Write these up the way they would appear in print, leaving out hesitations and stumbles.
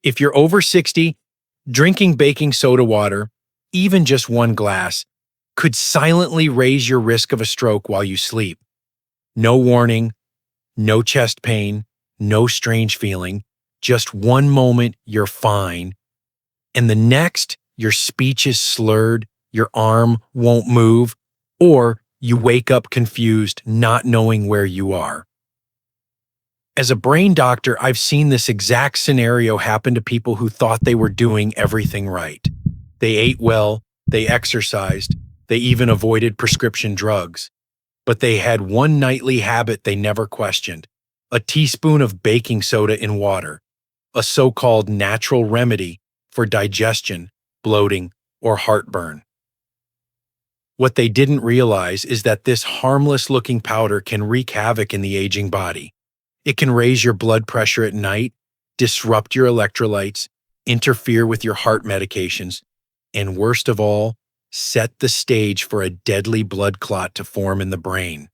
If you're over 60, drinking baking soda water, even just one glass, could silently raise your risk of a stroke while you sleep. No warning, no chest pain, no strange feeling, just one moment you're fine, and the next your speech is slurred, your arm won't move, or you wake up confused, not knowing where you are. As a brain doctor, I've seen this exact scenario happen to people who thought they were doing everything right. They ate well, they exercised, they even avoided prescription drugs. But they had one nightly habit they never questioned: a teaspoon of baking soda in water, a so-called natural remedy for digestion, bloating, or heartburn. What they didn't realize is that this harmless-looking powder can wreak havoc in the aging body. It can raise your blood pressure at night, disrupt your electrolytes, interfere with your heart medications, and worst of all, set the stage for a deadly blood clot to form in the brain.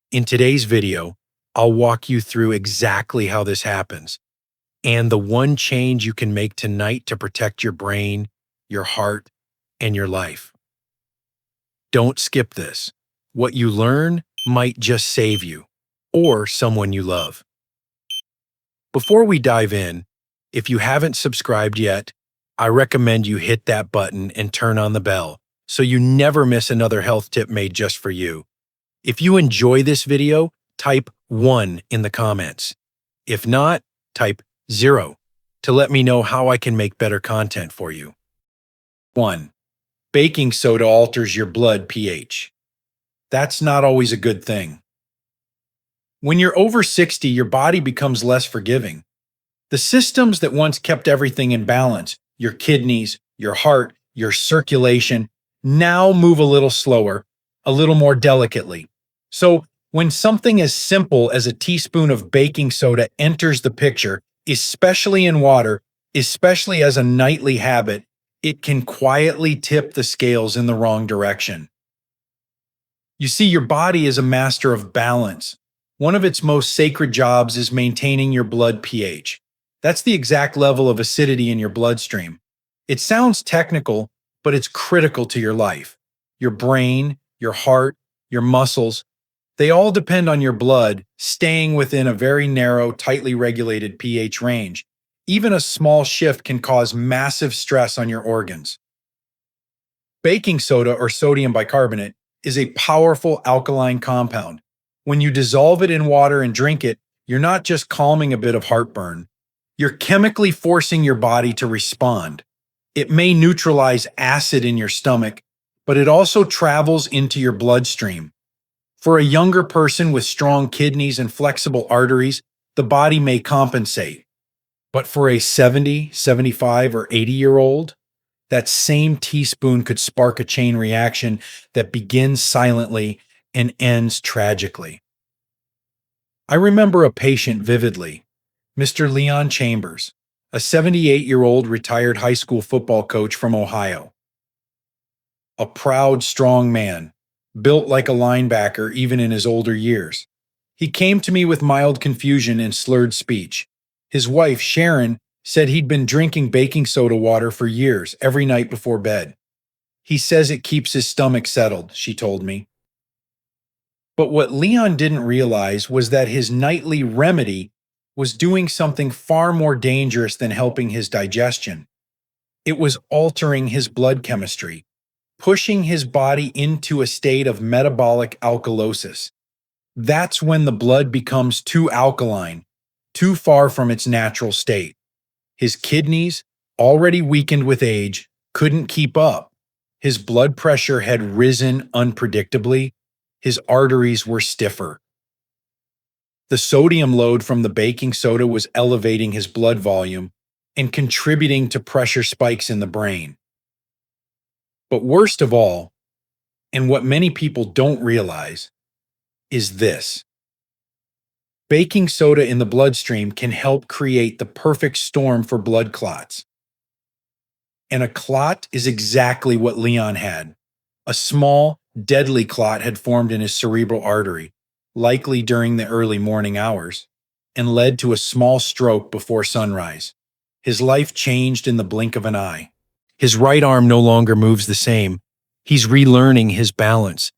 In today's video, I'll walk you through exactly how this happens and the one change you can make tonight to protect your brain, your heart, and your life. Don't skip this. What you learn might just save you or someone you love. Before we dive in, if you haven't subscribed yet, I recommend you hit that button and turn on the bell so you never miss another health tip made just for you. If you enjoy this video, type 1 in the comments. If not, type 0 to let me know how I can make better content for you. 1. Baking soda alters your blood pH. That's not always a good thing. When you're over 60, your body becomes less forgiving. The systems that once kept everything in balance, your kidneys, your heart, your circulation, now move a little slower, a little more delicately. So when something as simple as a teaspoon of baking soda enters the picture, especially in water, especially as a nightly habit, it can quietly tip the scales in the wrong direction. You see, your body is a master of balance. One of its most sacred jobs is maintaining your blood pH. That's the exact level of acidity in your bloodstream. It sounds technical, but it's critical to your life. Your brain, your heart, your muscles, they all depend on your blood staying within a very narrow, tightly regulated pH range. Even a small shift can cause massive stress on your organs. Baking soda, or sodium bicarbonate, is a powerful alkaline compound. When you dissolve it in water and drink it, you're not just calming a bit of heartburn. You're chemically forcing your body to respond. It may neutralize acid in your stomach, but it also travels into your bloodstream. For a younger person with strong kidneys and flexible arteries, the body may compensate. But for a 70, 75, or 80-year-old, that same teaspoon could spark a chain reaction that begins silently and ends tragically. I remember a patient vividly, Mr. Leon Chambers, a 78-year-old retired high school football coach from Ohio. A proud, strong man, built like a linebacker even in his older years. He came to me with mild confusion and slurred speech. His wife, Sharon, said he'd been drinking baking soda water for years, every night before bed. He says it keeps his stomach settled, she told me. But what Leon didn't realize was that his nightly remedy was doing something far more dangerous than helping his digestion. It was altering his blood chemistry, pushing his body into a state of metabolic alkalosis. That's when the blood becomes too alkaline, too far from its natural state. His kidneys, already weakened with age, couldn't keep up. His blood pressure had risen unpredictably. His arteries were stiffer. The sodium load from the baking soda was elevating his blood volume and contributing to pressure spikes in the brain. But worst of all, and what many people don't realize, is this. Baking soda in the bloodstream can help create the perfect storm for blood clots. And a clot is exactly what Leon had. A small, deadly clot had formed in his cerebral artery, likely during the early morning hours, and led to a small stroke before sunrise. His life changed in the blink of an eye. His right arm no longer moves the same. He's relearning his balance.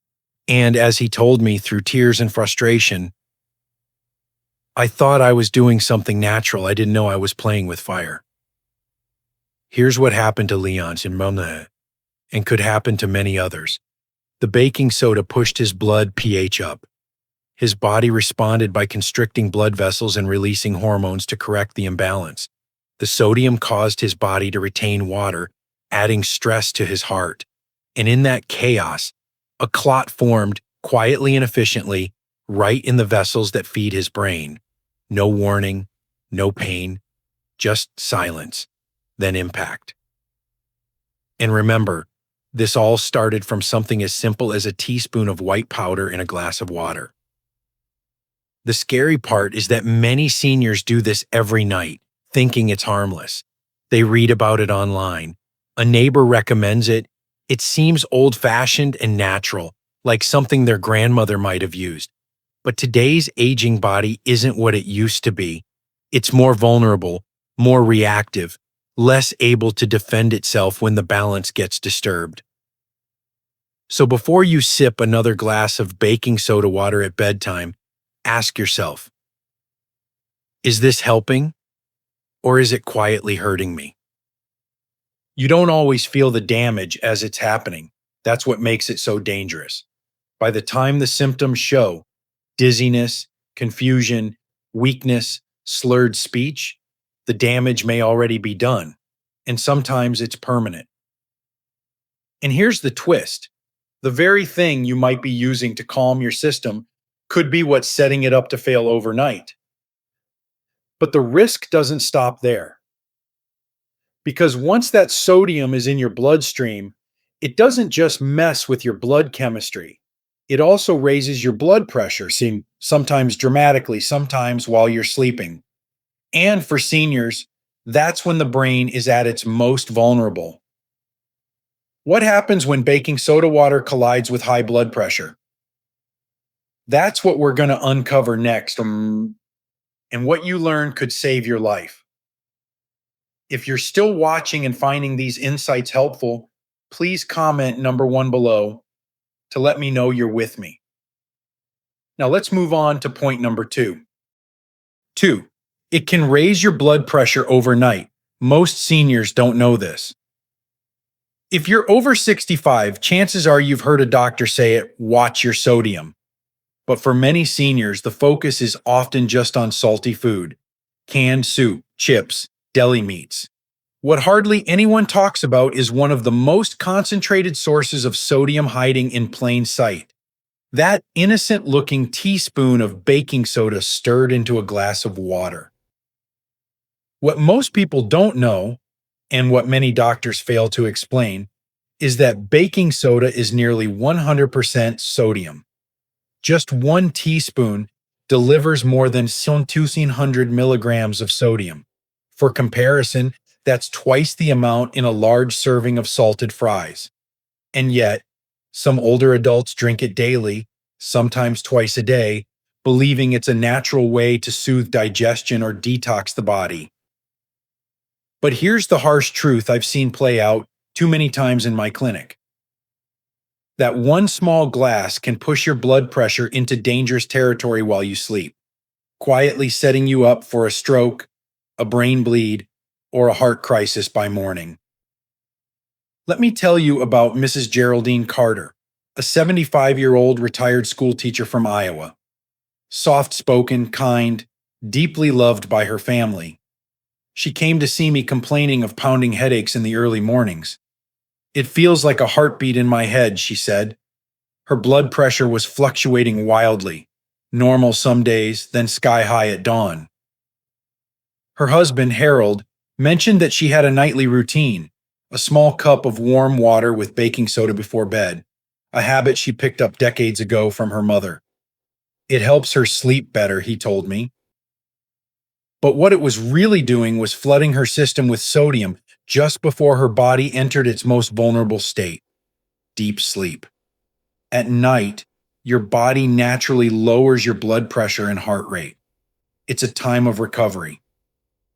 And as he told me through tears and frustration, I thought I was doing something natural. I didn't know I was playing with fire. Here's what happened to Leon's Imbalance, and could happen to many others. The baking soda pushed his blood pH up. His body responded by constricting blood vessels and releasing hormones to correct the imbalance. The sodium caused his body to retain water, adding stress to his heart. And in that chaos, a clot formed quietly and efficiently right in the vessels that feed his brain. No warning, no pain, just silence, then impact. And remember, this all started from something as simple as a teaspoon of white powder in a glass of water. The scary part is that many seniors do this every night, thinking it's harmless. They read about it online. A neighbor recommends it. It seems old-fashioned and natural, like something their grandmother might have used. But today's aging body isn't what it used to be. It's more vulnerable, more reactive, less able to defend itself when the balance gets disturbed. So before you sip another glass of baking soda water at bedtime, ask yourself, is this helping, or is it quietly hurting me? You don't always feel the damage as it's happening. That's what makes it so dangerous. By the time the symptoms show, dizziness, confusion, weakness, slurred speech, the damage may already be done, and sometimes it's permanent. And here's the twist. The very thing you might be using to calm your system could be what's setting it up to fail overnight. But the risk doesn't stop there. Because once that sodium is in your bloodstream, it doesn't just mess with your blood chemistry. It also raises your blood pressure, sometimes dramatically, sometimes while you're sleeping. And for seniors, that's when the brain is at its most vulnerable. What happens when baking soda water collides with high blood pressure? That's what we're going to uncover next, and what you learn could save your life. If you're still watching and finding these insights helpful, please comment number 1 below to let me know you're with me. Now let's move on to point number 2. 2. It can raise your blood pressure overnight. Most seniors don't know this. If you're over 65, chances are you've heard a doctor say it, watch your sodium. But for many seniors, the focus is often just on salty food, canned soup, chips, deli meats. What hardly anyone talks about is one of the most concentrated sources of sodium hiding in plain sight. That innocent-looking teaspoon of baking soda stirred into a glass of water. What most people don't know, and what many doctors fail to explain, is that baking soda is nearly 100% sodium. Just 1 teaspoon delivers more than 1,200 milligrams of sodium. For comparison, that's twice the amount in a large serving of salted fries. And yet, some older adults drink it daily, sometimes twice a day, believing it's a natural way to soothe digestion or detox the body. But here's the harsh truth I've seen play out too many times in my clinic. That 1 small glass can push your blood pressure into dangerous territory while you sleep, quietly setting you up for a stroke, a brain bleed, or a heart crisis by morning. Let me tell you about Mrs. Geraldine Carter, a 75-year-old retired school teacher from Iowa. Soft-spoken, kind, deeply loved by her family. She came to see me complaining of pounding headaches in the early mornings. It feels like a heartbeat in my head, she said. Her blood pressure was fluctuating wildly, normal some days, then sky high at dawn. Her husband, Harold, mentioned that she had a nightly routine, a small cup of warm water with baking soda before bed, a habit she picked up decades ago from her mother. It helps her sleep better, he told me. But what it was really doing was flooding her system with sodium just before her body entered its most vulnerable state, deep sleep. At night, your body naturally lowers your blood pressure and heart rate. It's a time of recovery.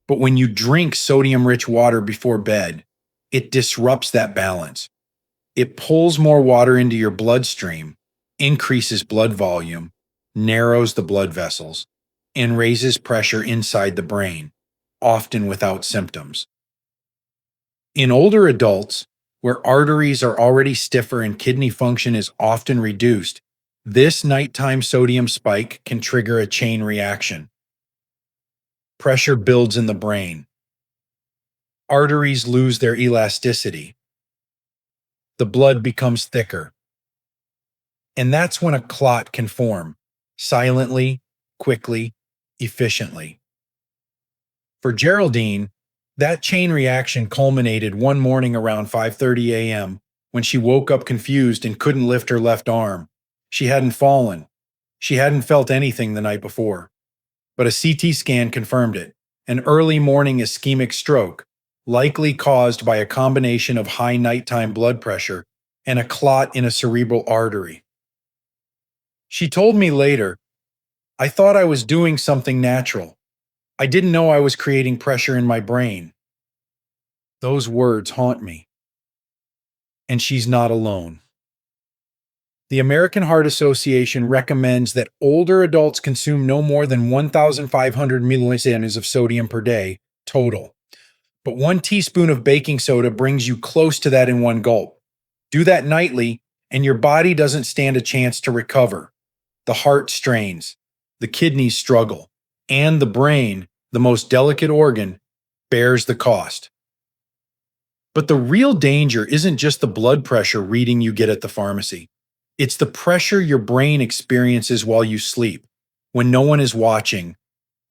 But when you drink sodium-rich water before bed, it disrupts that balance. It pulls more water into your bloodstream, increases blood volume, narrows the blood vessels, and raises pressure inside the brain, often without symptoms. In older adults, where arteries are already stiffer and kidney function is often reduced, this nighttime sodium spike can trigger a chain reaction. Pressure builds in the brain. Arteries lose their elasticity. The blood becomes thicker. And that's when a clot can form, silently, quickly, efficiently. For Geraldine, that chain reaction culminated one morning around 5:30 a.m. when she woke up confused and couldn't lift her left arm. She hadn't fallen. She hadn't felt anything the night before. But a CT scan confirmed it, an early morning ischemic stroke, likely caused by a combination of high nighttime blood pressure and a clot in a cerebral artery. She told me later, "I thought I was doing something natural. I didn't know I was creating pressure in my brain." Those words haunt me. And she's not alone. The American Heart Association recommends that older adults consume no more than 1,500 milliliters of sodium per day total. But 1 teaspoon of baking soda brings you close to that in one gulp. Do that nightly, and your body doesn't stand a chance to recover. The heart strains, the kidneys struggle, and the brain, the most delicate organ, bears the cost. But the real danger isn't just the blood pressure reading you get at the pharmacy. It's the pressure your brain experiences while you sleep, when no one is watching,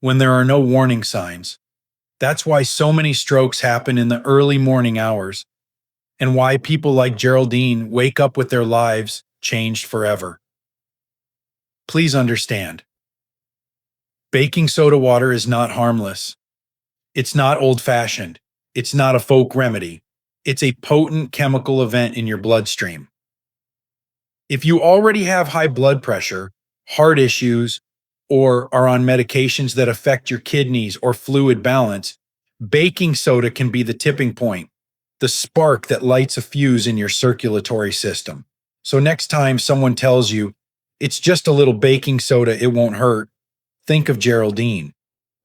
when there are no warning signs. That's why so many strokes happen in the early morning hours, and why people like Geraldine wake up with their lives changed forever. Please understand, baking soda water is not harmless. It's not old-fashioned. It's not a folk remedy. It's a potent chemical event in your bloodstream. If you already have high blood pressure, heart issues, or are on medications that affect your kidneys or fluid balance, baking soda can be the tipping point, the spark that lights a fuse in your circulatory system. So next time someone tells you, "It's just a little baking soda, it won't hurt," think of Geraldine.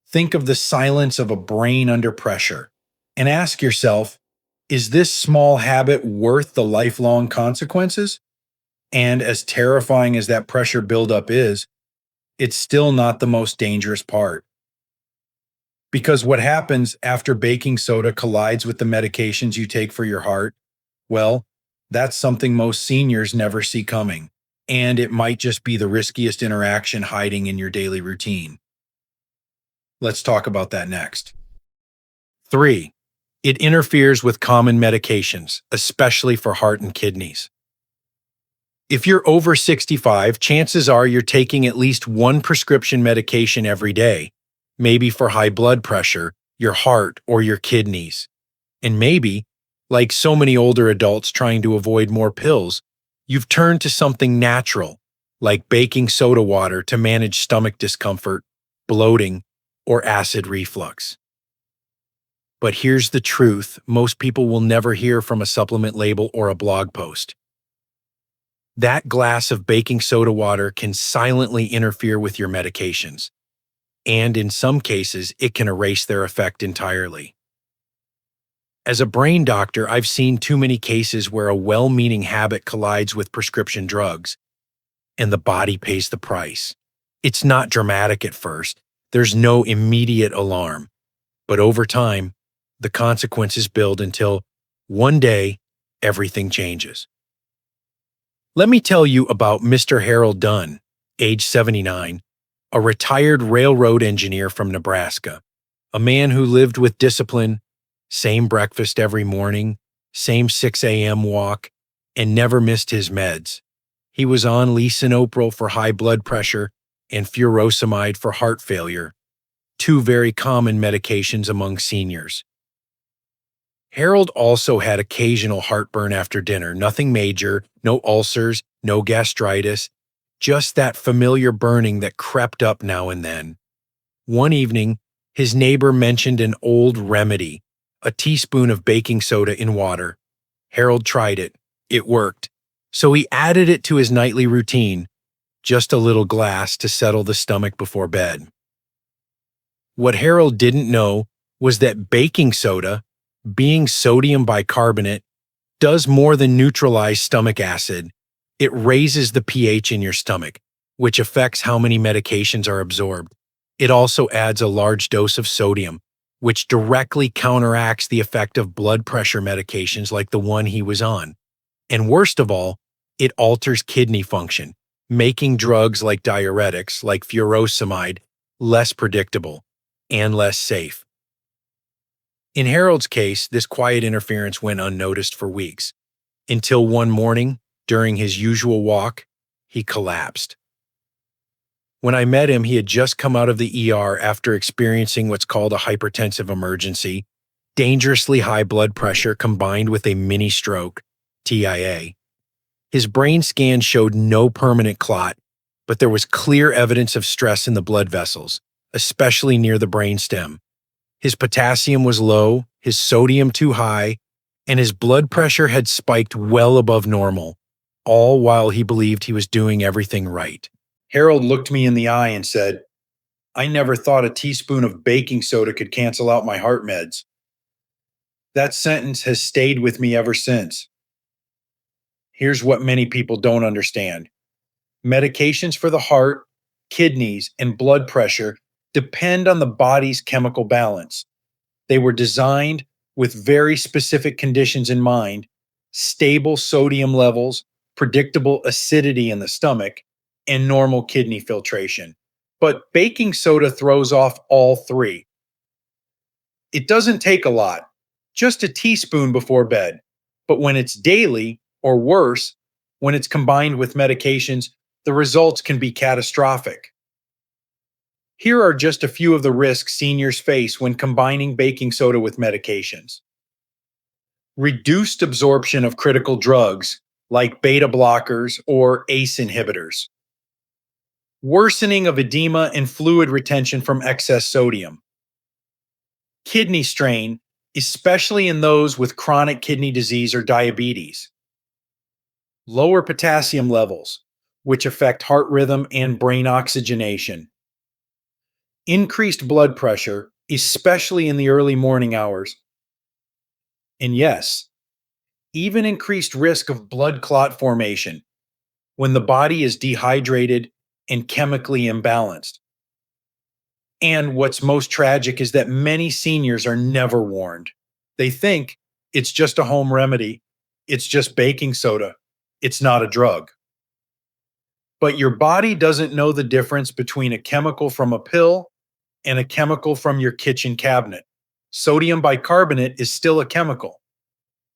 Think of the silence of a brain under pressure. And ask yourself, is this small habit worth the lifelong consequences? And as terrifying as that pressure buildup is, it's still not the most dangerous part. Because what happens after baking soda collides with the medications you take for your heart, well, that's something most seniors never see coming. And it might just be the riskiest interaction hiding in your daily routine. Let's talk about that next. 3. It interferes with common medications, especially for heart and kidneys. If you're over 65, chances are you're taking at least one prescription medication every day, maybe for high blood pressure, your heart, or your kidneys. And maybe, like so many older adults trying to avoid more pills, you've turned to something natural, like baking soda water to manage stomach discomfort, bloating, or acid reflux. But here's the truth most people will never hear from a supplement label or a blog post. That glass of baking soda water can silently interfere with your medications, and in some cases, it can erase their effect entirely. As a brain doctor, I've seen too many cases where a well-meaning habit collides with prescription drugs, and the body pays the price. It's not dramatic at first. There's no immediate alarm. But over time, the consequences build until one day, everything changes. Let me tell you about Mr. Harold Dunn, age 79, a retired railroad engineer from Nebraska, a man who lived with discipline, same breakfast every morning, same 6 a.m. walk, and never missed his meds. He was on lisinopril for high blood pressure and furosemide for heart failure, two very common medications among seniors. Harold also had occasional heartburn after dinner, nothing major, no ulcers, no gastritis, just that familiar burning that crept up now and then. One evening, His neighbor mentioned an old remedy, a teaspoon of baking soda in water. Harold tried it. It worked. So he added it to his nightly routine, just a little glass to settle the stomach before bed. What Harold didn't know was that baking soda, being sodium bicarbonate, does more than neutralize stomach acid. It raises the pH in your stomach, which affects how many medications are absorbed. It also adds a large dose of sodium, which directly counteracts the effect of blood pressure medications like the one he was on. And worst of all, it alters kidney function, making drugs like diuretics, like furosemide, less predictable and less safe. In Harold's case, this quiet interference went unnoticed for weeks, until one morning, during his usual walk, he collapsed. When I met him, he had just come out of the ER after experiencing what's called a hypertensive emergency, dangerously high blood pressure combined with a mini stroke, TIA. His brain scan showed no permanent clot, but there was clear evidence of stress in the blood vessels, especially near the brainstem. His potassium was low, his sodium too high, and his blood pressure had spiked well above normal, all while he believed he was doing everything right. Harold looked me in the eye and said, "I never thought a teaspoon of baking soda could cancel out my heart meds." That sentence has stayed with me ever since. Here's what many people don't understand. Medications for the heart, kidneys, and blood pressure depend on the body's chemical balance. They were designed with very specific conditions in mind: stable sodium levels, predictable acidity in the stomach, and normal kidney filtration. But baking soda throws off all three. It doesn't take a lot, just a teaspoon before bed. But when it's daily, or worse, when it's combined with medications, the results can be catastrophic. Here are just a few of the risks seniors face when combining baking soda with medications. Reduced absorption of critical drugs like beta blockers or ACE inhibitors. Worsening of edema and fluid retention from excess sodium. Kidney strain, especially in those with chronic kidney disease or diabetes. Lower potassium levels, which affect heart rhythm and brain oxygenation. Increased blood pressure, especially in the early morning hours. And yes, even increased risk of blood clot formation when the body is dehydrated and chemically imbalanced. And what's most tragic is that many seniors are never warned. They think it's just a home remedy, it's just baking soda, it's not a drug. But your body doesn't know the difference between a chemical from a pill and a chemical from your kitchen cabinet. Sodium bicarbonate is still a chemical.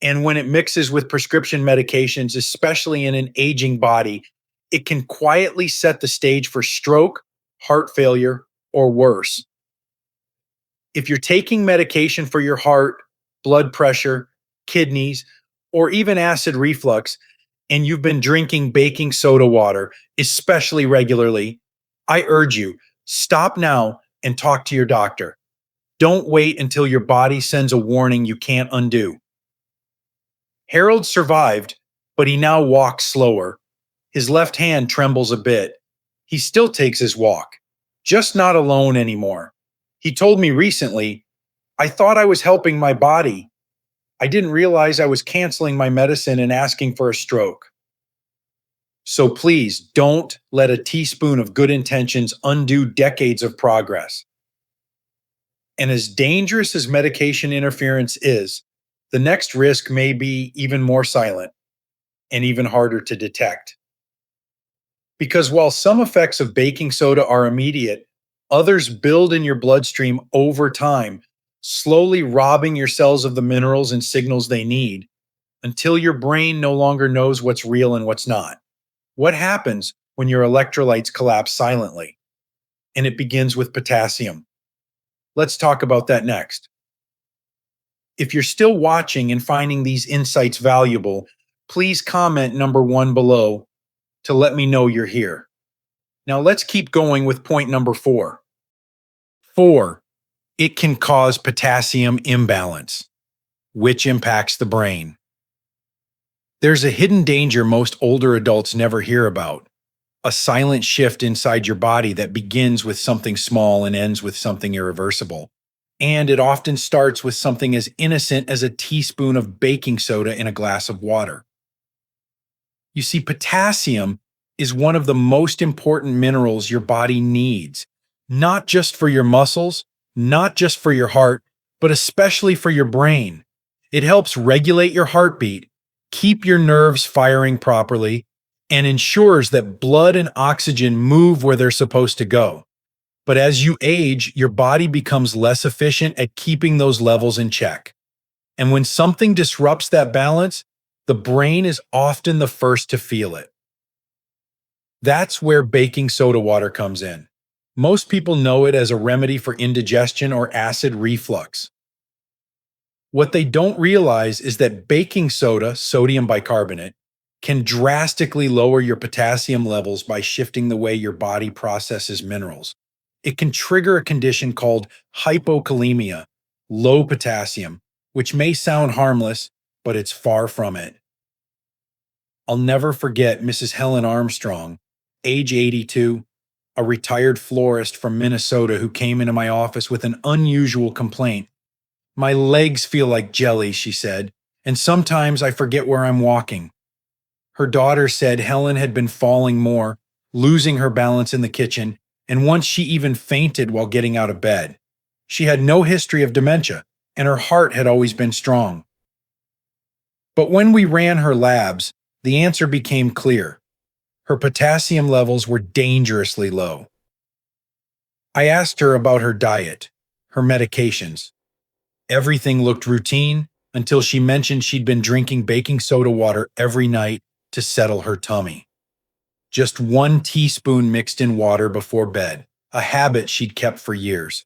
And when it mixes with prescription medications, especially in an aging body, it can quietly set the stage for stroke, heart failure, or worse. If you're taking medication for your heart, blood pressure, kidneys, or even acid reflux, and you've been drinking baking soda water, especially regularly, I urge you, stop now and talk to your doctor. Don't wait until your body sends a warning you can't undo. Harold survived, but he now walks slower. His left hand trembles a bit. He still takes his walk, just not alone anymore. He told me recently, "I thought I was helping my body. I didn't realize I was canceling my medicine and asking for a stroke." So please don't let a teaspoon of good intentions undo decades of progress. And as dangerous as medication interference is, the next risk may be even more silent and even harder to detect. Because while some effects of baking soda are immediate, others build in your bloodstream over time, slowly robbing your cells of the minerals and signals they need until your brain no longer knows what's real and what's not. What happens when your electrolytes collapse silently? And it begins with potassium. Let's talk about that next. If you're still watching and finding these insights valuable, please comment number 1 below to let me know you're here. Now let's keep going with point number 4. 4. It can cause potassium imbalance, which impacts the brain. There's a hidden danger most older adults never hear about, a silent shift inside your body that begins with something small and ends with something irreversible. And it often starts with something as innocent as a teaspoon of baking soda in a glass of water. You see, potassium is one of the most important minerals your body needs, not just for your muscles, not just for your heart, but especially for your brain. It helps regulate your heartbeat, keep your nerves firing properly, and ensures that blood and oxygen move where they're supposed to go. But as you age, your body becomes less efficient at keeping those levels in check. And when something disrupts that balance, the brain is often the first to feel it. That's where baking soda water comes in. Most people know it as a remedy for indigestion or acid reflux. What they don't realize is that baking soda, sodium bicarbonate, can drastically lower your potassium levels by shifting the way your body processes minerals. It can trigger a condition called hypokalemia, low potassium, which may sound harmless, but it's far from it. I'll never forget Mrs. Helen Armstrong, age 82, a retired florist from Minnesota who came into my office with an unusual complaint. "My legs feel like jelly," she said, "and sometimes I forget where I'm walking." Her daughter said Helen had been falling more, losing her balance in the kitchen, and once she even fainted while getting out of bed. She had no history of dementia, and her heart had always been strong. But when we ran her labs, the answer became clear. Her potassium levels were dangerously low. I asked her about her diet, her medications. Everything looked routine until she mentioned she'd been drinking baking soda water every night to settle her tummy. Just 1 teaspoon mixed in water before bed, a habit she'd kept for years.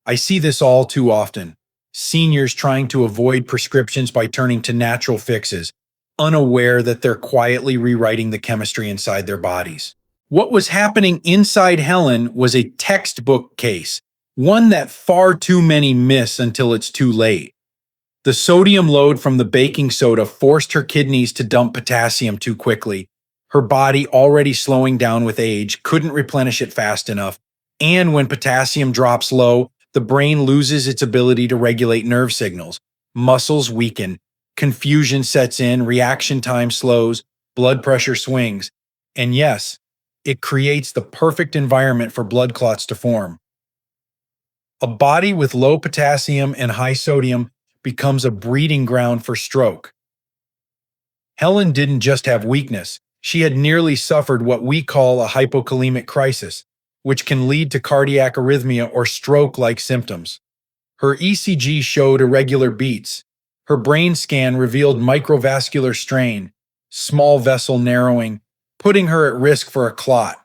I see this all too often. Seniors trying to avoid prescriptions by turning to natural fixes, unaware that they're quietly rewriting the chemistry inside their bodies. What was happening inside Helen was a textbook case, one that far too many miss until it's too late. The sodium load from the baking soda forced her kidneys to dump potassium too quickly. Her body, already slowing down with age, couldn't replenish it fast enough. And when potassium drops low, the brain loses its ability to regulate nerve signals. Muscles weaken, confusion sets in, reaction time slows, blood pressure swings. And yes, it creates the perfect environment for blood clots to form. A body with low potassium and high sodium becomes a breeding ground for stroke. Helen didn't just have weakness, she had nearly suffered what we call a hypokalemic crisis, which can lead to cardiac arrhythmia or stroke-like symptoms. Her ECG showed irregular beats. Her brain scan revealed microvascular strain, small vessel narrowing, putting her at risk for a clot,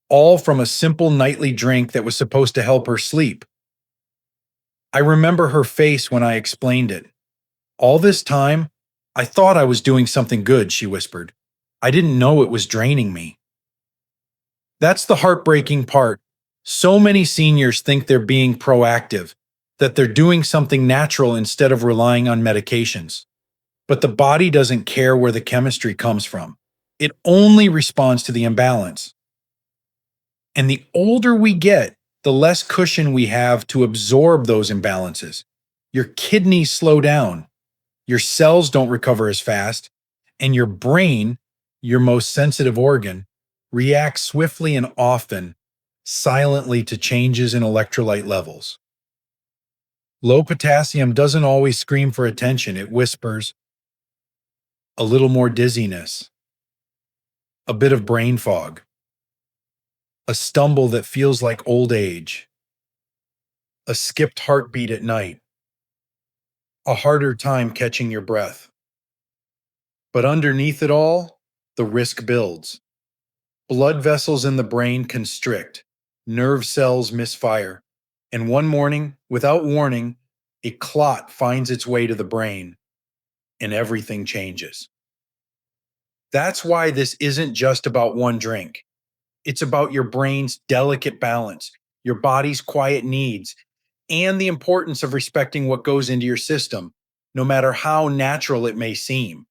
all from a simple nightly drink that was supposed to help her sleep. I remember her face when I explained it. "All this time, I thought I was doing something good," she whispered. "I didn't know it was draining me." That's the heartbreaking part. So many seniors think they're being proactive, that they're doing something natural instead of relying on medications. But the body doesn't care where the chemistry comes from. It only responds to the imbalance. And the older we get, the less cushion we have to absorb those imbalances. Your kidneys slow down, your cells don't recover as fast, and your brain, your most sensitive organ, reacts swiftly and often, silently to changes in electrolyte levels. Low potassium doesn't always scream for attention, it whispers, a little more dizziness, a bit of brain fog, a stumble that feels like old age, a skipped heartbeat at night, a harder time catching your breath. But underneath it all, the risk builds. Blood vessels in the brain constrict, nerve cells misfire, and one morning, without warning, a clot finds its way to the brain, and everything changes. That's why this isn't just about one drink. It's about your brain's delicate balance, your body's quiet needs, and the importance of respecting what goes into your system, no matter how natural it may seem.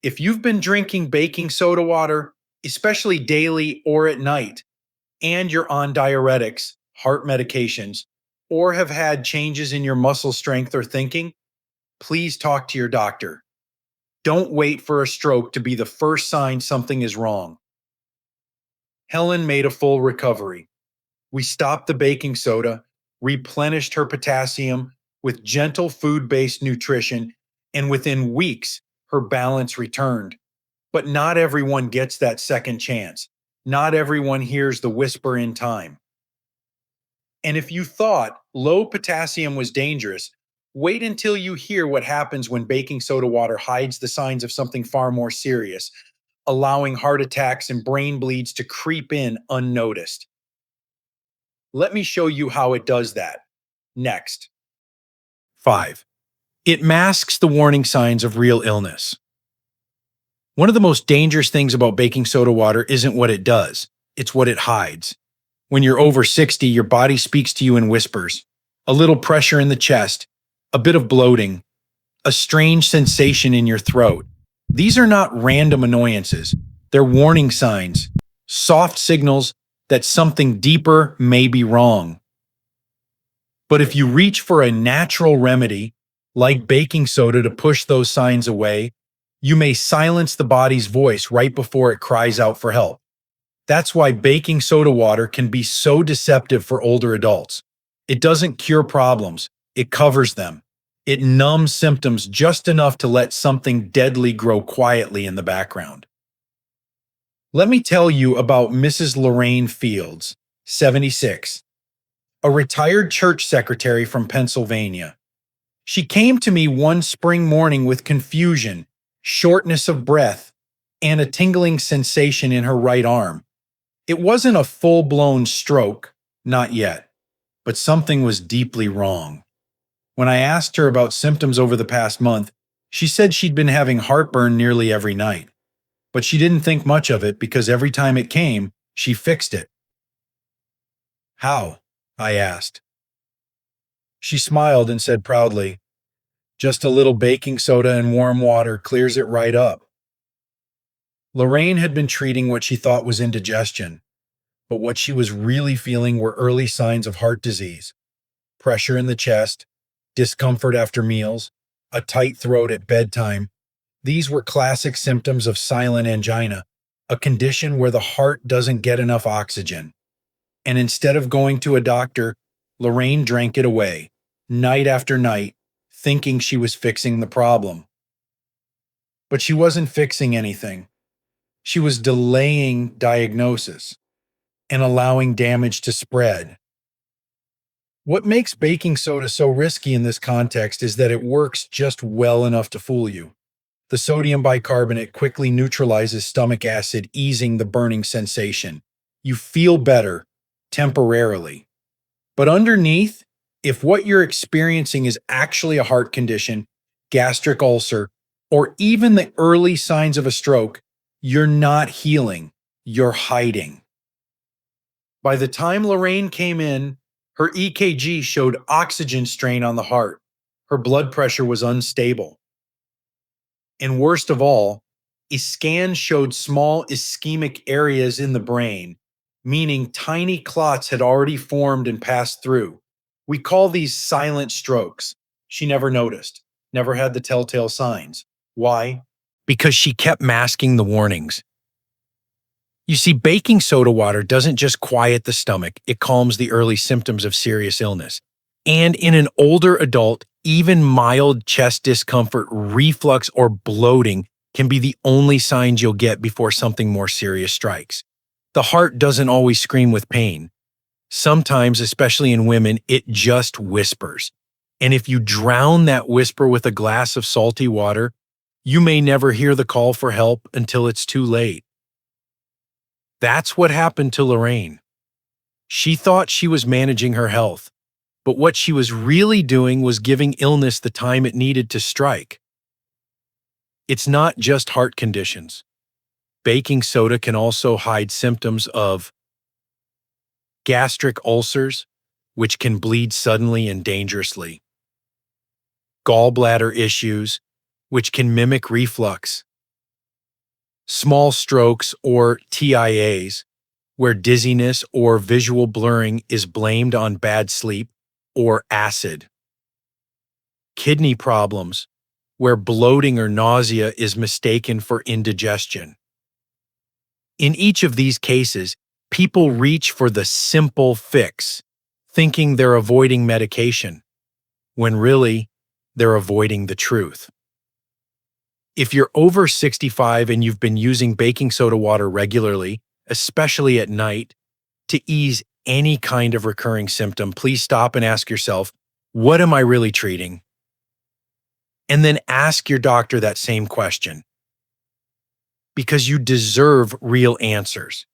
If you've been drinking baking soda water, especially daily or at night, and you're on diuretics, heart medications, or have had changes in your muscle strength or thinking, please talk to your doctor. Don't wait for a stroke to be the first sign something is wrong. Helen made a full recovery. We stopped the baking soda, replenished her potassium with gentle food based nutrition, and within weeks, her balance returned. But not everyone gets that second chance. Not everyone hears the whisper in time. And if you thought low potassium was dangerous, wait until you hear what happens when baking soda water hides the signs of something far more serious, allowing heart attacks and brain bleeds to creep in unnoticed. Let me show you how it does that. Next. 5. It masks the warning signs of real illness. One of the most dangerous things about baking soda water isn't what it does, it's what it hides. When you're over 60, your body speaks to you in whispers. A little pressure in the chest, a bit of bloating, a strange sensation in your throat. These are not random annoyances. They're warning signs, soft signals that something deeper may be wrong. But if you reach for a natural remedy, like baking soda to push those signs away, you may silence the body's voice right before it cries out for help. That's why baking soda water can be so deceptive for older adults. It doesn't cure problems, it covers them. It numbs symptoms just enough to let something deadly grow quietly in the background. Let me tell you about Mrs. Lorraine Fields, 76, a retired church secretary from Pennsylvania. She came to me one spring morning with confusion, shortness of breath, and a tingling sensation in her right arm. It wasn't a full-blown stroke, not yet, but something was deeply wrong. When I asked her about symptoms over the past month, she said she'd been having heartburn nearly every night, but she didn't think much of it because every time it came, she fixed it. How? I asked. She smiled and said proudly, "Just a little baking soda and warm water clears it right up." Lorraine had been treating what she thought was indigestion, but what she was really feeling were early signs of heart disease: pressure in the chest, discomfort after meals, a tight throat at bedtime. These were classic symptoms of silent angina, a condition where the heart doesn't get enough oxygen. And instead of going to a doctor, Lorraine drank it away, night after night, thinking she was fixing the problem. But she wasn't fixing anything. She was delaying diagnosis and allowing damage to spread. What makes baking soda so risky in this context is that it works just well enough to fool you. The sodium bicarbonate quickly neutralizes stomach acid, easing the burning sensation. You feel better, temporarily. But underneath, if what you're experiencing is actually a heart condition, gastric ulcer, or even the early signs of a stroke, you're not healing, you're hiding. By the time Lorraine came in, her EKG showed oxygen strain on the heart. Her blood pressure was unstable. And worst of all, a scan showed small ischemic areas in the brain, meaning tiny clots had already formed and passed through. We call these silent strokes. She never noticed, never had the telltale signs. Why? Because she kept masking the warnings. You see, baking soda water doesn't just quiet the stomach, it calms the early symptoms of serious illness. And in an older adult, even mild chest discomfort, reflux, or bloating can be the only signs you'll get before something more serious strikes. The heart doesn't always scream with pain. Sometimes, especially in women, it just whispers. And if you drown that whisper with a glass of salty water, you may never hear the call for help until it's too late. That's what happened to Lorraine. She thought she was managing her health, but what she was really doing was giving illness the time it needed to strike. It's not just heart conditions. Baking soda can also hide symptoms of gastric ulcers, which can bleed suddenly and dangerously. Gallbladder issues, which can mimic reflux. Small strokes or TIAs, where dizziness or visual blurring is blamed on bad sleep or acid. Kidney problems, where bloating or nausea is mistaken for indigestion. In each of these cases, people reach for the simple fix, thinking they're avoiding medication, when really, they're avoiding the truth. If you're over 65 and you've been using baking soda water regularly, especially at night, to ease any kind of recurring symptom, please stop and ask yourself, what am I really treating? And then ask your doctor that same question. Because you deserve real answers.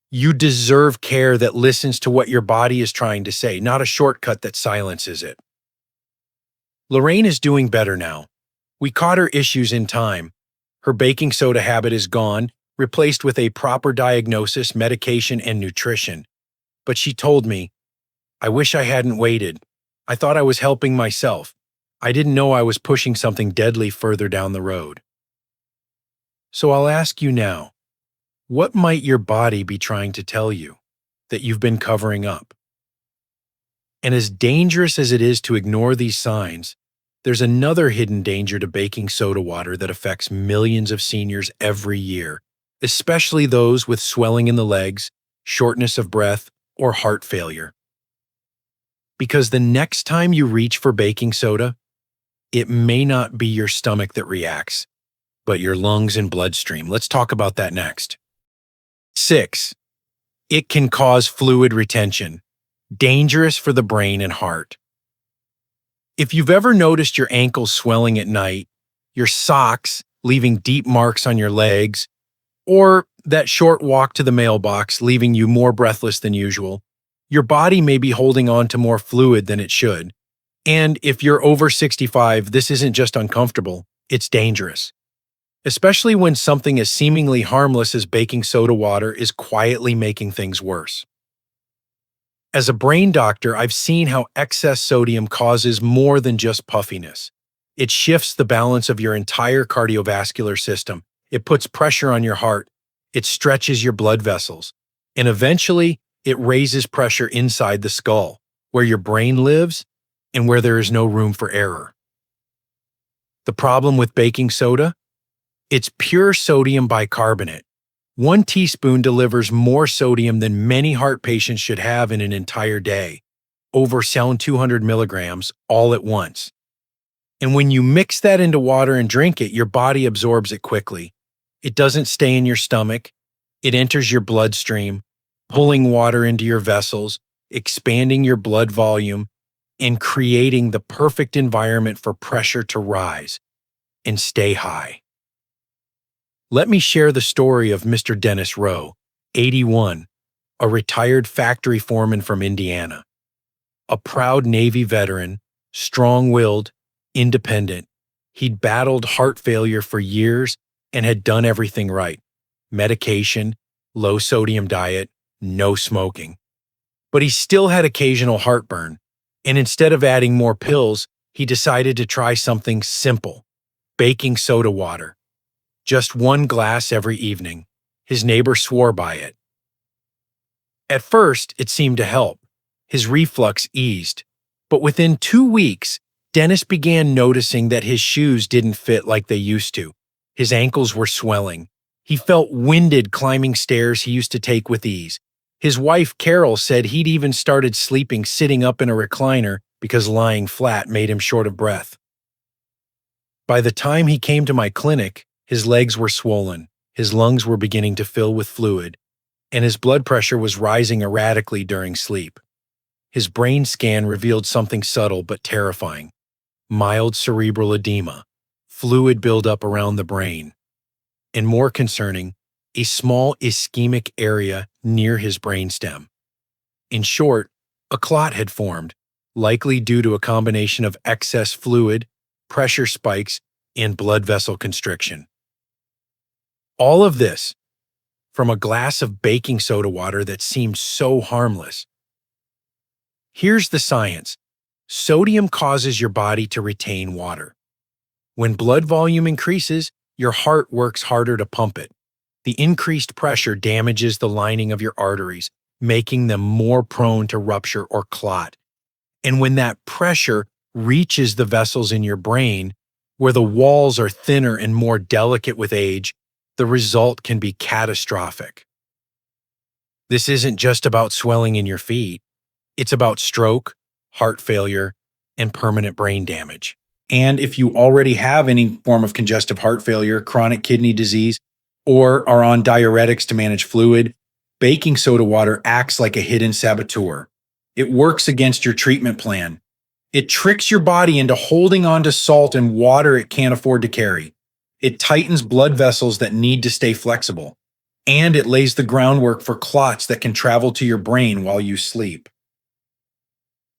You deserve care that listens to what your body is trying to say, not a shortcut that silences it. Lorraine is doing better now. We caught her issues in time. Her baking soda habit is gone, replaced with a proper diagnosis, medication, and nutrition. But she told me, I wish I hadn't waited. I thought I was helping myself. I didn't know I was pushing something deadly further down the road. So I'll ask you now, what might your body be trying to tell you that you've been covering up? And as dangerous as it is to ignore these signs, there's another hidden danger to baking soda water that affects millions of seniors every year, especially those with swelling in the legs, shortness of breath, or heart failure. Because the next time you reach for baking soda, it may not be your stomach that reacts, but your lungs and bloodstream. Let's talk about that next. 6. It can cause fluid retention, dangerous for the brain and heart. If you've ever noticed your ankles swelling at night, your socks leaving deep marks on your legs, or that short walk to the mailbox leaving you more breathless than usual, your body may be holding on to more fluid than it should. And if you're over 65, this isn't just uncomfortable, it's dangerous. Especially when something as seemingly harmless as baking soda water is quietly making things worse. As a brain doctor, I've seen how excess sodium causes more than just puffiness. It shifts the balance of your entire cardiovascular system. It puts pressure on your heart. It stretches your blood vessels. And eventually, it raises pressure inside the skull, where your brain lives and where there is no room for error. The problem with baking soda? It's pure sodium bicarbonate. 1 teaspoon delivers more sodium than many heart patients should have in an entire day, over 200 milligrams all at once. And when you mix that into water and drink it, your body absorbs it quickly. It doesn't stay in your stomach. It enters your bloodstream, pulling water into your vessels, expanding your blood volume, and creating the perfect environment for pressure to rise and stay high. Let me share the story of Mr. Dennis Rowe, 81, a retired factory foreman from Indiana. A proud Navy veteran, strong-willed, independent, he'd battled heart failure for years and had done everything right. Medication, low-sodium diet, no smoking. But he still had occasional heartburn, and instead of adding more pills, he decided to try something simple, baking soda water. Just 1 glass every evening. His neighbor swore by it. At first, it seemed to help. His reflux eased. But within 2 weeks, Dennis began noticing that his shoes didn't fit like they used to. His ankles were swelling. He felt winded climbing stairs he used to take with ease. His wife, Carol, said he'd even started sleeping sitting up in a recliner because lying flat made him short of breath. By the time he came to my clinic, his legs were swollen, his lungs were beginning to fill with fluid, and his blood pressure was rising erratically during sleep. His brain scan revealed something subtle but terrifying: mild cerebral edema, fluid buildup around the brain, and more concerning, a small ischemic area near his brainstem. In short, a clot had formed, likely due to a combination of excess fluid, pressure spikes, and blood vessel constriction. All of this from a glass of baking soda water that seemed so harmless. Here's the science. Sodium causes your body to retain water. When blood volume increases, your heart works harder to pump it. The increased pressure damages the lining of your arteries, making them more prone to rupture or clot. And when that pressure reaches the vessels in your brain, where the walls are thinner and more delicate with age, the result can be catastrophic. This isn't just about swelling in your feet. It's about stroke, heart failure, and permanent brain damage. And if you already have any form of congestive heart failure, chronic kidney disease, or are on diuretics to manage fluid, baking soda water acts like a hidden saboteur. It works against your treatment plan. It tricks your body into holding on to salt and water it can't afford to carry. It tightens blood vessels that need to stay flexible. And it lays the groundwork for clots that can travel to your brain while you sleep.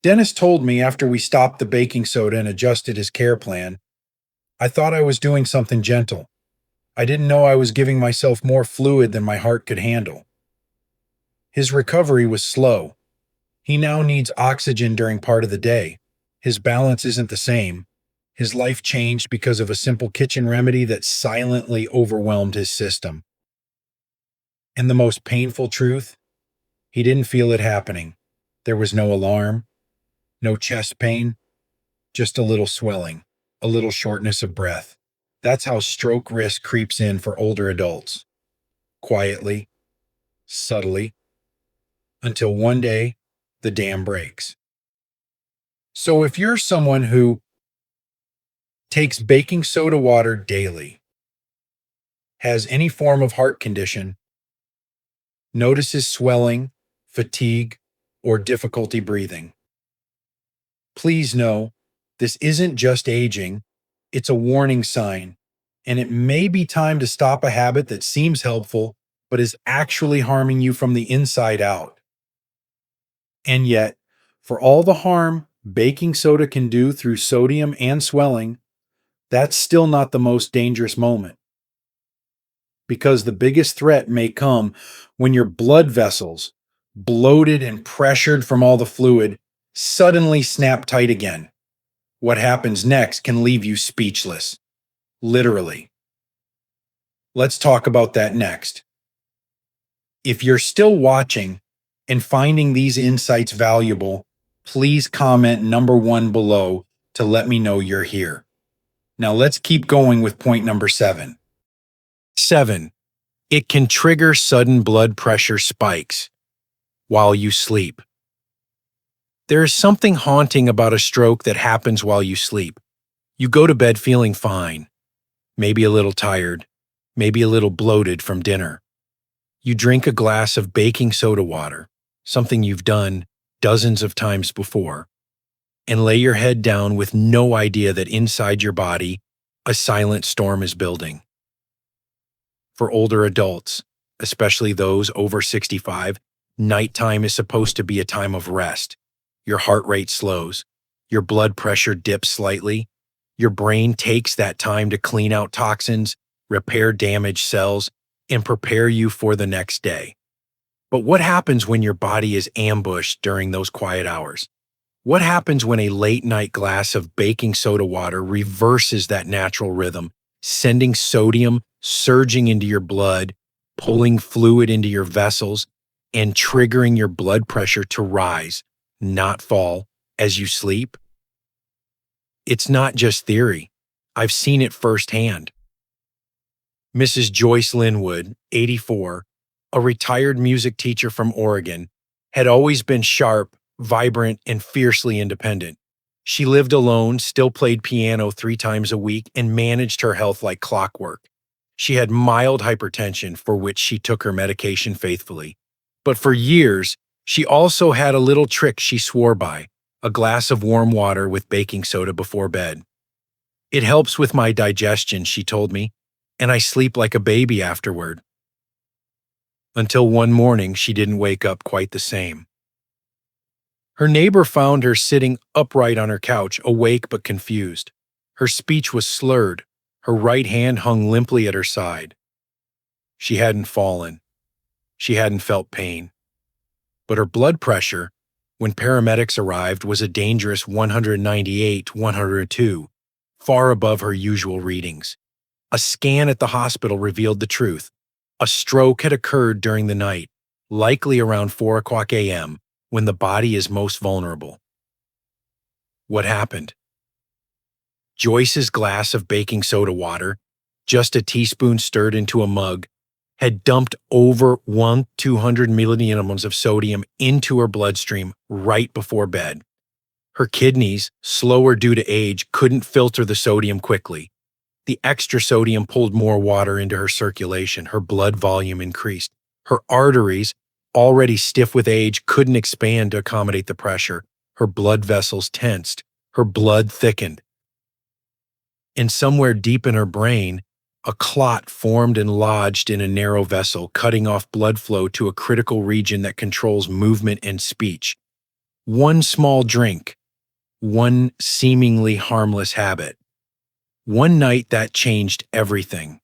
Dennis told me after we stopped the baking soda and adjusted his care plan, I thought I was doing something gentle. I didn't know I was giving myself more fluid than my heart could handle. His recovery was slow. He now needs oxygen during part of the day. His balance isn't the same. His life changed because of a simple kitchen remedy that silently overwhelmed his system. And the most painful truth? He didn't feel it happening. There was no alarm, no chest pain, just a little swelling, a little shortness of breath. That's how stroke risk creeps in for older adults. Quietly, subtly, until one day, the dam breaks. So if you're someone who takes baking soda water daily, has any form of heart condition, notices swelling, fatigue, or difficulty breathing, please know this isn't just aging, it's a warning sign, and it may be time to stop a habit that seems helpful but is actually harming you from the inside out. And yet, for all the harm baking soda can do through sodium and swelling, that's still not the most dangerous moment. Because the biggest threat may come when your blood vessels, bloated and pressured from all the fluid, suddenly snap tight again. What happens next can leave you speechless. Literally. Let's talk about that next. If you're still watching and finding these insights valuable, please comment number 1 below to let me know you're here. Now let's keep going with point number 7. 7. It can trigger sudden blood pressure spikes while you sleep. There is something haunting about a stroke that happens while you sleep. You go to bed feeling fine, maybe a little tired, maybe a little bloated from dinner. You drink a glass of baking soda water, something you've done dozens of times before, and lay your head down with no idea that inside your body, a silent storm is building. For older adults, especially those over 65, nighttime is supposed to be a time of rest. Your heart rate slows, your blood pressure dips slightly, your brain takes that time to clean out toxins, repair damaged cells, and prepare you for the next day. But what happens when your body is ambushed during those quiet hours? What happens when a late-night glass of baking soda water reverses that natural rhythm, sending sodium surging into your blood, pulling fluid into your vessels, and triggering your blood pressure to rise, not fall, as you sleep? It's not just theory. I've seen it firsthand. Mrs. Joyce Linwood, 84, a retired music teacher from Oregon, had always been sharp, vibrant, and fiercely independent. She lived alone, still played piano 3 times a week, and managed her health like clockwork. She had mild hypertension, for which she took her medication faithfully. But for years, she also had a little trick she swore by: a glass of warm water with baking soda before bed. It helps with my digestion, she told me, and I sleep like a baby afterward. Until one morning, she didn't wake up quite the same. Her neighbor found her sitting upright on her couch, awake but confused. Her speech was slurred. Her right hand hung limply at her side. She hadn't fallen. She hadn't felt pain. But her blood pressure, when paramedics arrived, was a dangerous 198, 102, far above her usual readings. A scan at the hospital revealed the truth. A stroke had occurred during the night, likely around 4 o'clock a.m., when the body is most vulnerable. What happened? Joyce's glass of baking soda water, just a teaspoon stirred into a mug, had dumped over 200 milliliters of sodium into her bloodstream right before bed. Her kidneys, slower due to age, couldn't filter the sodium quickly. The extra sodium pulled more water into her circulation. Her blood volume increased. Her arteries, already stiff with age, couldn't expand to accommodate the pressure. Her blood vessels tensed. Her blood thickened. And somewhere deep in her brain, a clot formed and lodged in a narrow vessel, cutting off blood flow to a critical region that controls movement and speech. One small drink, one seemingly harmless habit. One night that changed everything.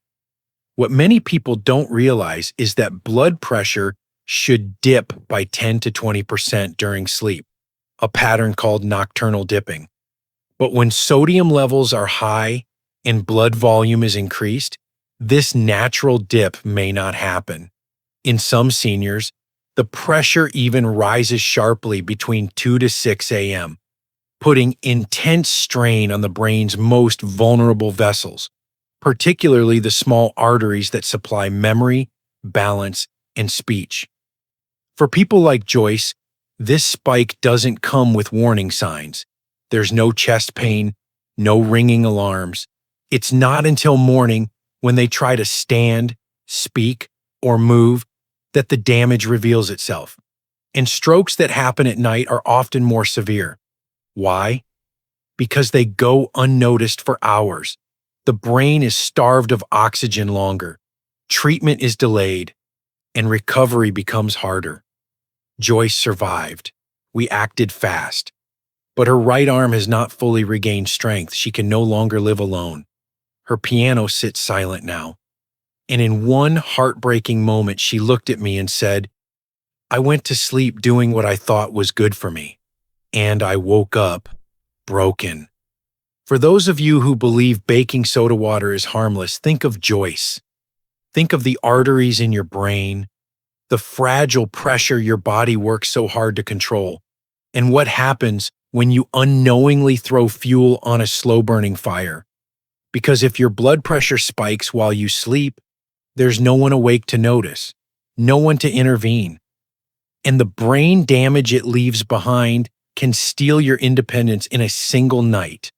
What many people don't realize is that blood pressure should dip by 10 to 20% during sleep, a pattern called nocturnal dipping. But when sodium levels are high and blood volume is increased, this natural dip may not happen. In some seniors, the pressure even rises sharply between 2 to 6 a.m., putting intense strain on the brain's most vulnerable vessels, particularly the small arteries that supply memory, balance, and speech. For people like Joyce, this spike doesn't come with warning signs. There's no chest pain, no ringing alarms. It's not until morning, when they try to stand, speak, or move, that the damage reveals itself. And strokes that happen at night are often more severe. Why? Because they go unnoticed for hours. The brain is starved of oxygen longer. Treatment is delayed, and recovery becomes harder. Joyce survived. We acted fast. But her right arm has not fully regained strength. She can no longer live alone. Her piano sits silent now. And in one heartbreaking moment, she looked at me and said, "I went to sleep doing what I thought was good for me. And I woke up broken." For those of you who believe baking soda water is harmless, think of Joyce. Think of the arteries in your brain, the fragile pressure your body works so hard to control, and what happens when you unknowingly throw fuel on a slow-burning fire. Because if your blood pressure spikes while you sleep, there's no one awake to notice, no one to intervene. And the brain damage it leaves behind can steal your independence in a single night.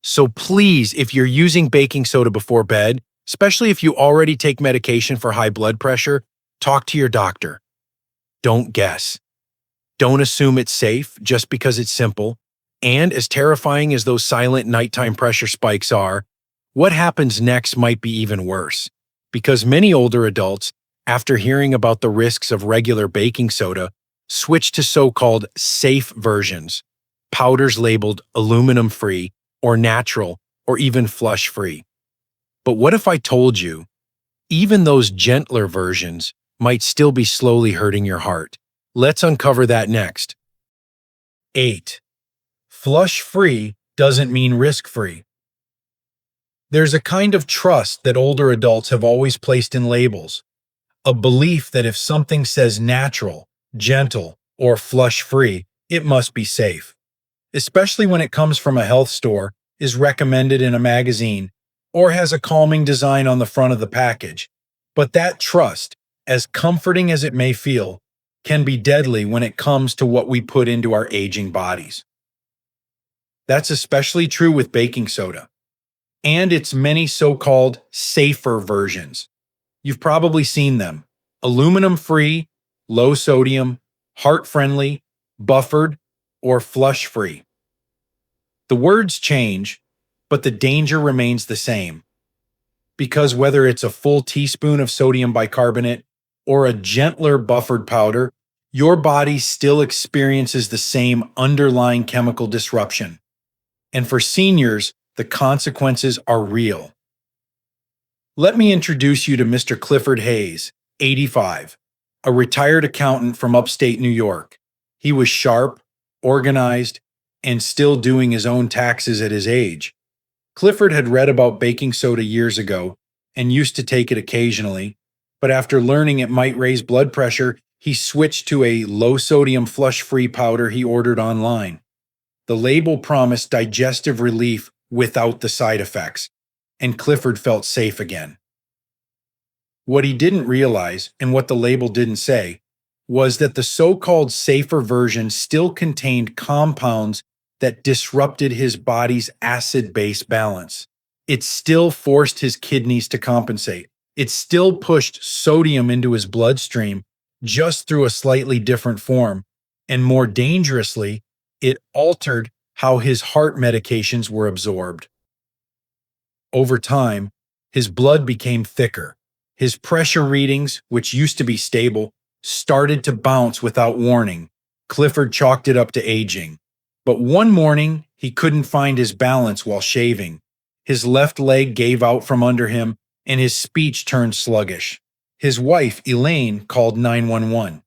So please, if you're using baking soda before bed, especially if you already take medication for high blood pressure, talk to your doctor. Don't guess. Don't assume it's safe just because it's simple. And as terrifying as those silent nighttime pressure spikes are, what happens next might be even worse. Because many older adults, after hearing about the risks of regular baking soda, switch to so-called safe versions, powders labeled aluminum-free or natural or even flush-free. But what if I told you, even those gentler versions might still be slowly hurting your heart? Let's uncover that next. 8. Flush-free doesn't mean risk-free. There's a kind of trust that older adults have always placed in labels, a belief that if something says natural, gentle, or flush-free, it must be safe, especially when it comes from a health store, is recommended in a magazine, or has a calming design on the front of the package. But that trust, as comforting as it may feel, can be deadly when it comes to what we put into our aging bodies. That's especially true with baking soda and its many so-called safer versions. You've probably seen them: aluminum-free, low sodium, heart-friendly, buffered, or flush-free. The words change, but the danger remains the same. Because whether it's a full teaspoon of sodium bicarbonate or a gentler buffered powder, your body still experiences the same underlying chemical disruption. And for seniors, the consequences are real. Let me introduce you to Mr. Clifford Hayes, 85, a retired accountant from upstate New York. He was sharp, organized, and still doing his own taxes at his age. Clifford had read about baking soda years ago and used to take it occasionally, but after learning it might raise blood pressure, he switched to a low sodium flush free powder he ordered online. The label promised digestive relief without the side effects, and Clifford felt safe again. What he didn't realize, and what the label didn't say, was that the so-called safer version still contained compounds that disrupted his body's acid-base balance. It still forced his kidneys to compensate. It still pushed sodium into his bloodstream, just through a slightly different form. And more dangerously, it altered how his heart medications were absorbed. Over time, his blood became thicker. His pressure readings, which used to be stable, started to bounce without warning. Clifford chalked it up to aging. But one morning, he couldn't find his balance while shaving. His left leg gave out from under him, and his speech turned sluggish. His wife, Elaine, called 911.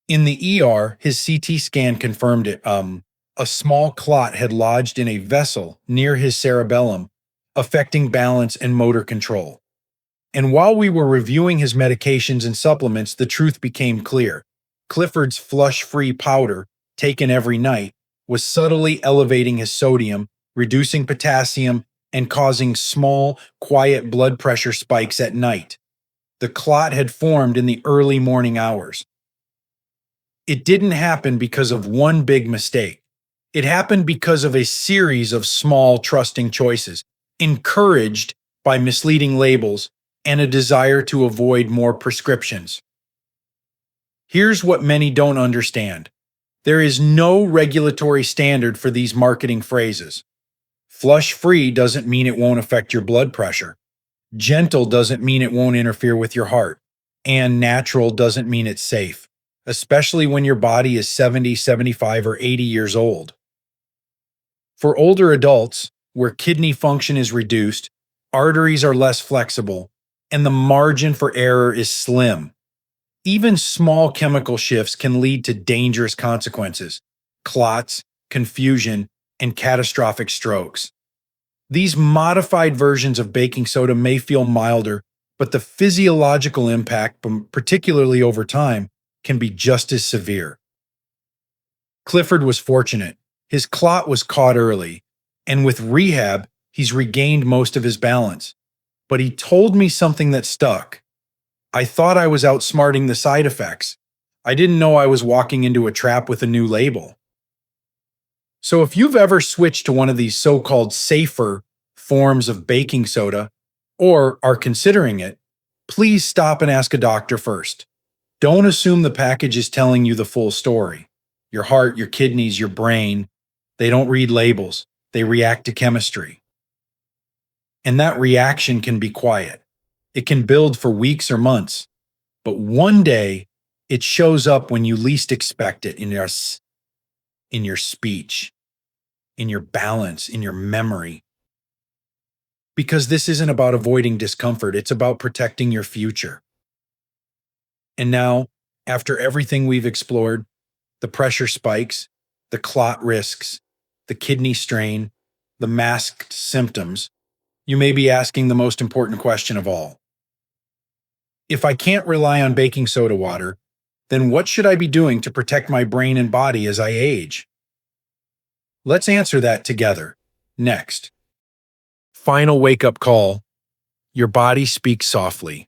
In the ER, his CT scan confirmed it. A small clot had lodged in a vessel near his cerebellum, affecting balance and motor control. And while we were reviewing his medications and supplements, the truth became clear. Clifford's flush-free powder, taken every night, was subtly elevating his sodium, reducing potassium, and causing small, quiet blood pressure spikes at night. The clot had formed in the early morning hours. It didn't happen because of one big mistake. It happened because of a series of small, trusting choices, encouraged by misleading labels and a desire to avoid more prescriptions. Here's what many don't understand. There is no regulatory standard for these marketing phrases. Flush-free doesn't mean it won't affect your blood pressure. Gentle doesn't mean it won't interfere with your heart. And natural doesn't mean it's safe, especially when your body is 70, 75, or 80 years old. For older adults, where kidney function is reduced, arteries are less flexible, and the margin for error is slim, even small chemical shifts can lead to dangerous consequences: clots, confusion, and catastrophic strokes. These modified versions of baking soda may feel milder, but the physiological impact, particularly over time, can be just as severe. Clifford was fortunate. His clot was caught early, and with rehab, he's regained most of his balance. But he told me something that stuck. I thought I was outsmarting the side effects. I didn't know I was walking into a trap with a new label. So if you've ever switched to one of these so-called safer forms of baking soda, or are considering it, please stop and ask a doctor first. Don't assume the package is telling you the full story. Your heart, your kidneys, your brain, they don't read labels. They react to chemistry. And that reaction can be quiet. It can build for weeks or months. But one day, it shows up when you least expect it in your speech, in your balance, in your memory. Because this isn't about avoiding discomfort, it's about protecting your future. And now, after everything we've explored, the pressure spikes, the clot risks, the kidney strain, the masked symptoms, you may be asking the most important question of all. If I can't rely on baking soda water, then what should I be doing to protect my brain and body as I age? Let's answer that together. Next. Final wake-up call. Your body speaks softly.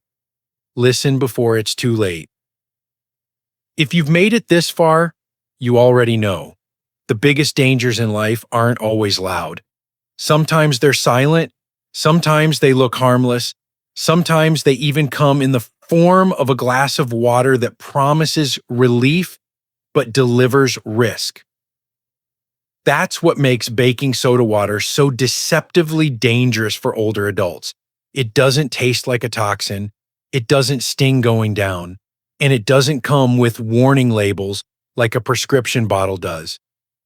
Listen before it's too late. If you've made it this far, you already know. The biggest dangers in life aren't always loud. Sometimes they're silent. Sometimes they look harmless. Sometimes they even come in the form of a glass of water that promises relief but delivers risk. That's what makes baking soda water so deceptively dangerous for older adults. It doesn't taste like a toxin, it doesn't sting going down, and it doesn't come with warning labels like a prescription bottle does.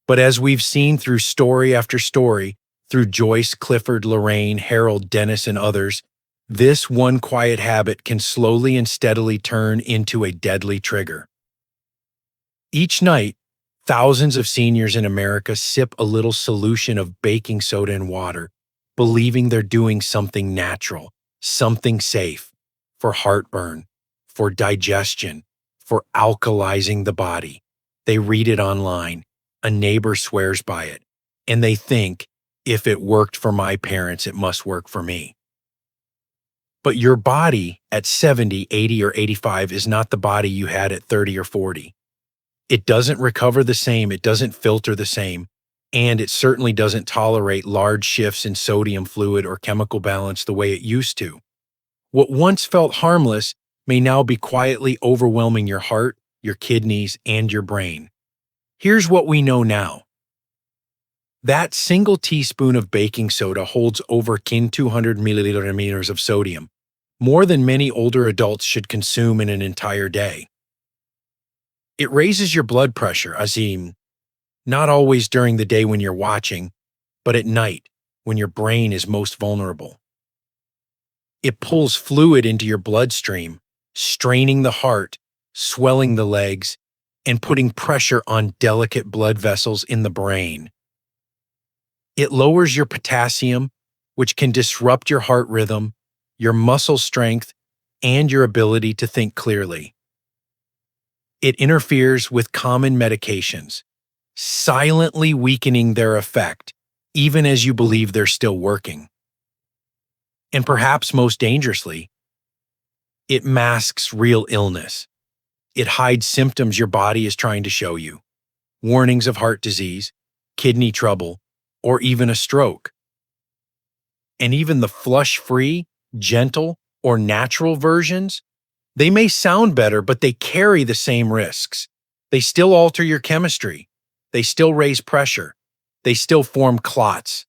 But as we've seen through story after story, through Joyce, Clifford, Lorraine, Harold, Dennis, and others, this one quiet habit can slowly and steadily turn into a deadly trigger. Each night, Thousands of seniors in America sip a little solution of baking soda and water, believing they're doing something natural, something safe, for heartburn, for digestion, for alkalizing the body. They read it online, a neighbor swears by it, and they think, if it worked for my parents, it must work for me. But your body at 70, 80, or 85 is not the body you had at 30 or 40. It doesn't recover the same, it doesn't filter the same, and it certainly doesn't tolerate large shifts in sodium fluid or chemical balance the way it used to. What once felt harmless may now be quietly overwhelming your heart, your kidneys, and your brain. Here's what we know now. That single teaspoon of baking soda holds over 200 milliliters of sodium, more than many older adults should consume in an entire day. It raises your blood pressure, Azim, not always during the day when you're watching, but at night when your brain is most vulnerable. It pulls fluid into your bloodstream, straining the heart, swelling the legs, and putting pressure on delicate blood vessels in the brain. It lowers your potassium, which can disrupt your heart rhythm, your muscle strength, and your ability to think clearly. It interferes with common medications, silently weakening their effect, even as you believe they're still working. And perhaps most dangerously, it masks real illness. It hides symptoms your body is trying to show you, warnings of heart disease, kidney trouble, or even a stroke. And even the flush-free, gentle, or natural versions, they may sound better, but they carry the same risks. They still alter your chemistry. They still raise pressure. They still form clots.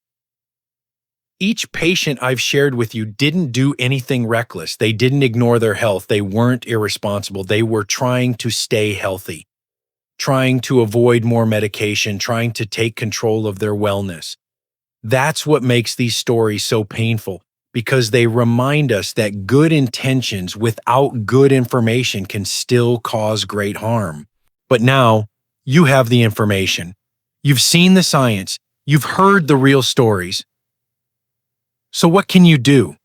Each patient I've shared with you didn't do anything reckless. They didn't ignore their health. They weren't irresponsible. They were trying to stay healthy, trying to avoid more medication, trying to take control of their wellness. That's what makes these stories so painful, because they remind us that good intentions without good information can still cause great harm. But now, you have the information. You've seen the science. You've heard the real stories. So what can you do?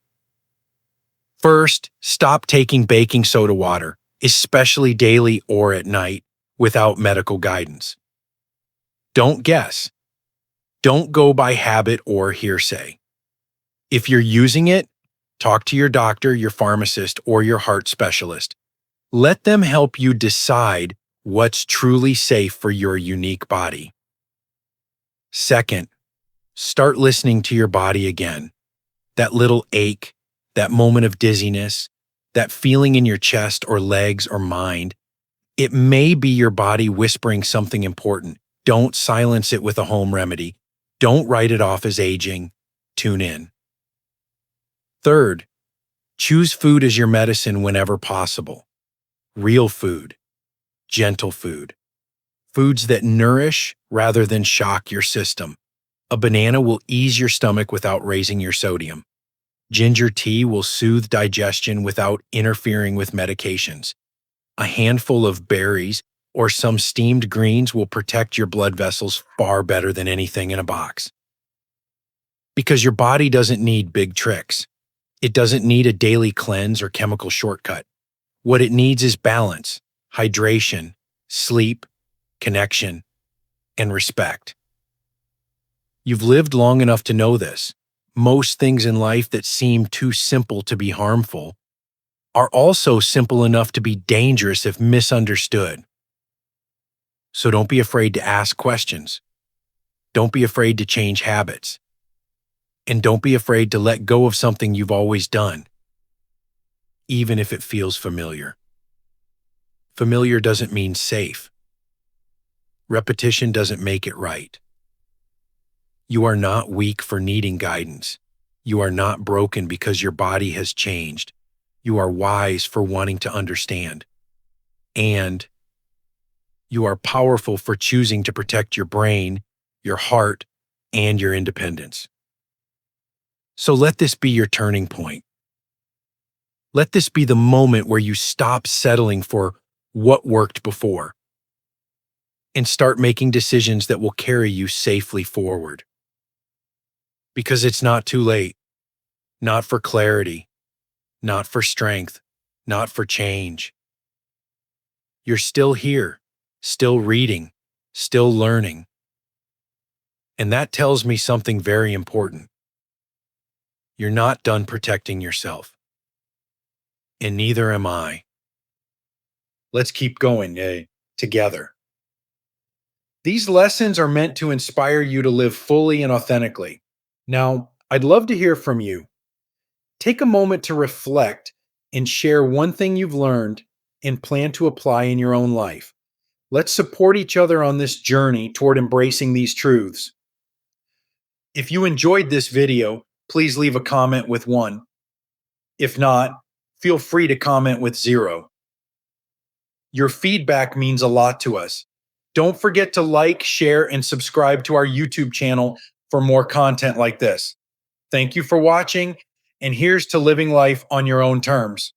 First, stop taking baking soda water, especially daily or at night, without medical guidance. Don't guess. Don't go by habit or hearsay. If you're using it, talk to your doctor, your pharmacist, or your heart specialist. Let them help you decide what's truly safe for your unique body. Second, start listening to your body again. That little ache, that moment of dizziness, that feeling in your chest or legs or mind, it may be your body whispering something important. Don't silence it with a home remedy. Don't write it off as aging. Tune in. Third, choose food as your medicine whenever possible. Real food, gentle food, foods that nourish rather than shock your system. A banana will ease your stomach without raising your sodium. Ginger tea will soothe digestion without interfering with medications. A handful of berries or some steamed greens will protect your blood vessels far better than anything in a box. Because your body doesn't need big tricks. It doesn't need a daily cleanse or chemical shortcut. What it needs is balance, hydration, sleep, connection, and respect. You've lived long enough to know this. Most things in life that seem too simple to be harmful are also simple enough to be dangerous if misunderstood. So don't be afraid to ask questions. Don't be afraid to change habits. And don't be afraid to let go of something you've always done, even if it feels familiar. Familiar doesn't mean safe. Repetition doesn't make it right. You are not weak for needing guidance. You are not broken because your body has changed. You are wise for wanting to understand. And you are powerful for choosing to protect your brain, your heart, and your independence. So let this be your turning point. Let this be the moment where you stop settling for what worked before and start making decisions that will carry you safely forward. Because it's not too late, not for clarity, not for strength, not for change. You're still here, still reading, still learning. And that tells me something very important. You're not done protecting yourself. And neither am I. Let's keep going, together. These lessons are meant to inspire you to live fully and authentically. Now, I'd love to hear from you. Take a moment to reflect and share one thing you've learned and plan to apply in your own life. Let's support each other on this journey toward embracing these truths. If you enjoyed this video, please leave a comment with 1. If not, feel free to comment with 0. Your feedback means a lot to us. Don't forget to like, share, and subscribe to our YouTube channel for more content like this. Thank you for watching, and here's to living life on your own terms.